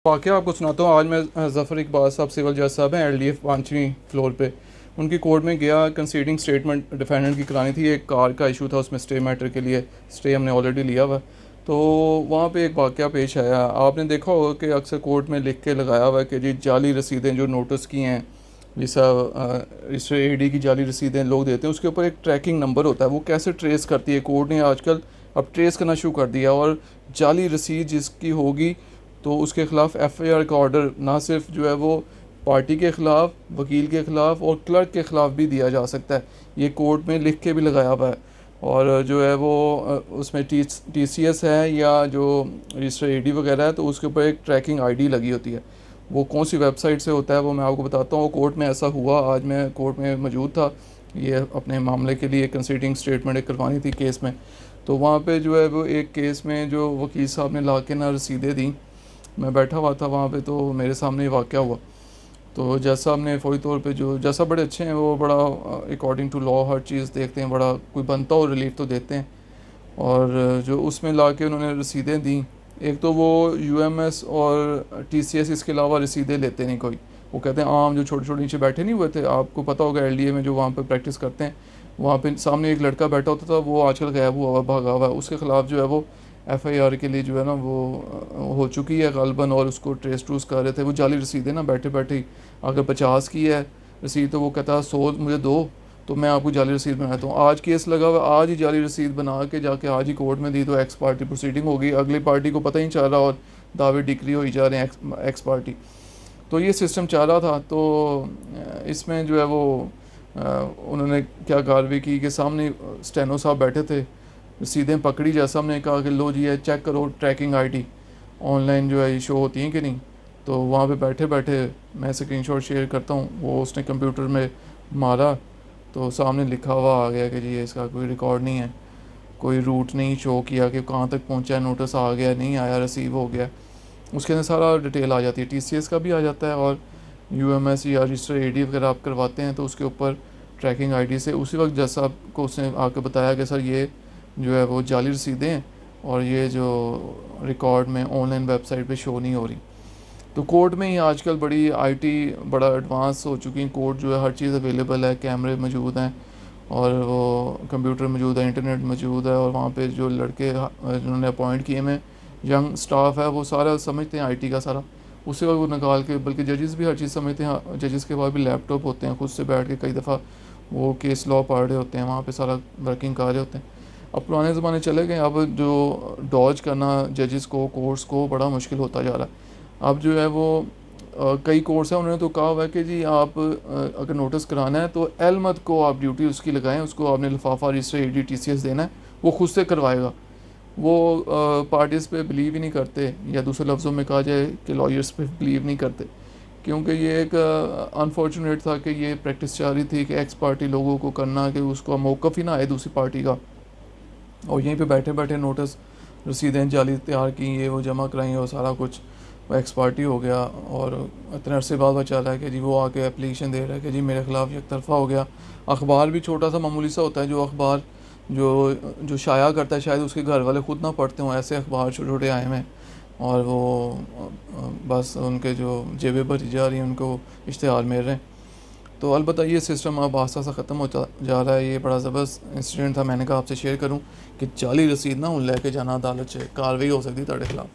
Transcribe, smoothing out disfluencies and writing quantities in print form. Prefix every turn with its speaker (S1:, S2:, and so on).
S1: वाक़या आपको सुनाता हूँ। आज मैं ज़फ़र इकबाल साहब सिविल जज साहब हैं, एलडीएफ 5वीं फ्लोर पे। उनकी कोर्ट में गया, कंसीडिंग स्टेटमेंट डिफेंडेंट की करानी थी। एक कार का इशू था, उसमें स्टे मैटर के लिए स्टे हमने ऑलरेडी लिया हुआ है। तो वहाँ पे एक वाक़या पेश आया। आपने देखा होगा कि अक्सर कोर्ट में लिख के लगाया हुआ है कि जी जाली रसीदें जो नोटिस की हैं, जैसा रजिस्टर एडी की जाली रसीदें लोग देते हैं, उसके ऊपर एक ट्रैकिंग नंबर होता है। वो कैसे ट्रेस करती है, कोर्ट ने आजकल अब ट्रेस करना शुरू कर दिया। और जाली रसीद जिसकी होगी तो उसके ख़िलाफ़ एफआईआर का ऑर्डर ना सिर्फ जो है वो पार्टी के ख़िलाफ़, वकील के ख़िलाफ़ और क्लर्क के ख़िलाफ़ भी दिया जा सकता है। ये कोर्ट में लिख के भी लगाया हुआ है। और जो है वो उसमें टीसीएस है या जो रजिस्टर एडी वगैरह है, तो उसके ऊपर एक ट्रैकिंग आईडी लगी होती है। वो कौन सी वेबसाइट से होता है वो मैं आपको बताता हूँ। कोर्ट में ऐसा हुआ, आज मैं कोर्ट में मौजूद था। ये अपने मामले के लिए कंसीडिंग स्टेटमेंट करवानी थी केस में। तो वहाँ पे जो है वो एक केस में जो वकील साहब ने ला के ना रसीदें दी, मैं बैठा हुआ था वहाँ पे, तो मेरे सामने ये वाक़या हुआ। तो जज साहब ने फ़ौरी तौर पे, जो जज साहब बड़े अच्छे हैं, वो बड़ा अकॉर्डिंग टू लॉ हर चीज़ देखते हैं, बड़ा कोई बनता हो रिलीफ तो देते हैं। और जो उसमें ला के उन्होंने रसीदें दी, एक तो वो यूएमएस और टीसीएस इसके अलावा रसीदें लेते नहीं कोई। वो कहते हैं आम जो छोटे छोटे नीचे बैठे नहीं हुए थे, आपको पता होगा एलडीए में जो वहाँ पे प्रैक्टिस करते हैं, वहाँ पे सामने एक लड़का बैठा होता था, वो आजकल गायब हुआ भागा हुआ है। उसके ख़िलाफ़ जो है वो एफआईआर के लिए जो है ना वो हो चुकी है ग़ालिबन, और उसको ट्रेस ट्रूस कर रहे थे। वो जाली रसीदें ना बैठे बैठे ही, अगर 50 की है रसीद तो वो कहता है 100 मुझे दो, तो मैं आपको जाली रसीद बनाता हूँ। आज केस लगा हुआ, आज ही जाली रसीद बना के जाके आज ही कोर्ट में दी, तो एक्स पार्टी प्रोसीडिंग होगी, अगली पार्टी को पता ही नहीं चल रहा और दावे डिक्री हो ही जा रहे हैं एक्स पार्टी। तो ये सिस्टम चल रहा था। तो इसमें जो है वो उन्होंने क्या कार्रवाई की कि सामने स्टेनो साहब बैठे थे, रसीदें पकड़ी, जैसा हमने कहा कि लो जी है चेक करो ट्रैकिंग आईडी ऑनलाइन जो है ये शो होती हैं कि नहीं। तो वहाँ पे बैठे बैठे मैं स्क्रीनशॉट शेयर करता हूँ, वो उसने कंप्यूटर में मारा तो सामने लिखा हुआ आ गया कि जी इसका कोई रिकॉर्ड नहीं है, कोई रूट नहीं शो किया कि कहाँ तक पहुँचा है, नोटिस आ गया नहीं आया, रिसीव हो गया। उसके अंदर सारा डिटेल आ जाती है, टीसीएस का भी आ जाता है, और यूएमएस या रजिस्टर एडी वगैरह आप करवाते हैं तो उसके ऊपर ट्रैकिंग आईडी से उसी वक्त जज साहब को उसने आके बताया कि सर ये जो है वो जाली रसीदें हैं और ये जो रिकॉर्ड में ऑनलाइन वेबसाइट पे शो नहीं हो रही। तो कोर्ट में ही आजकल बड़ी आईटी बड़ा एडवांस हो चुकी है। कोर्ट जो है हर चीज़ अवेलेबल है, कैमरे मौजूद हैं और वो कंप्यूटर मौजूद है, इंटरनेट मौजूद है, और वहाँ पे जो लड़के जिन्होंने अपॉइंट किए में यंग स्टाफ है वो सारा समझते हैं आईटी का सारा, उसी वक्त वो निकाल के, बल्कि जजेस भी हर चीज़ समझते हैं। जजेस के पास भी लैपटॉप होते हैं, खुद से बैठ के कई दफ़ा वो केस लॉ पढ़ रहे होते हैं, वहाँ पे सारा वर्किंग कर रहे होते हैं। अब पुराने ज़माने चले गए, अब जो डॉज करना जजेस को, कोर्ट्स को बड़ा मुश्किल होता जा रहा है। अब जो है वो कई कोर्स हैं, उन्होंने तो कहा हुआ है कि जी आप अगर नोटिस कराना है तो एलमद को आप ड्यूटी उसकी लगाएं, उसको आपने लिफाफा रजिस्टर एडी टीसीएस देना है, वो खुद से करवाएगा। वो पार्टीज़ पे बिलीव ही नहीं करते, या दूसरे लफ्ज़ों में कहा जाए कि लॉयर्स पे बिलीव नहीं करते, क्योंकि ये एक अनफॉर्चुनेट था कि ये प्रैक्टिस चल रही थी कि एक्स पार्टी लोगों को करना कि उसको मौक़िफ़ ही ना आए दूसरी पार्टी का, और यहीं पे बैठे बैठे नोटिस रसीदें जाली तैयार की, ये वो जमा कराई और सारा कुछ वो एक्स पार्टी हो गया। और इतने अरसे बाद वो चल रहा है कि जी वो आके एप्लीकेशन दे रहा है कि जी मेरे ख़िलाफ़ एक तरफ़ा हो गया। अखबार भी छोटा सा मामूली सा होता है, जो अखबार जो जो शाया करता है शायद उसके घर वाले ख़ुद ना पढ़ते हों, ऐसे अखबार छोटे छोटे आए हैं, और वो बस उनके जो जेबें भरी जा रही हैं, उनको इश्तिहार मिल रहे हैं। तो अलबत्ता ये सिस्टम अब आस्ता आस्ता ख़त्म होता जा रहा है। ये बड़ा ज़बरदस्त इंसिडेंट था, मैंने कहा आपसे शेयर करूँ कि जाली रसीद ना लेके जाना अदालत से, कार्रवाई हो सकती है ਤੁਹਾਡੇ खिलाफ।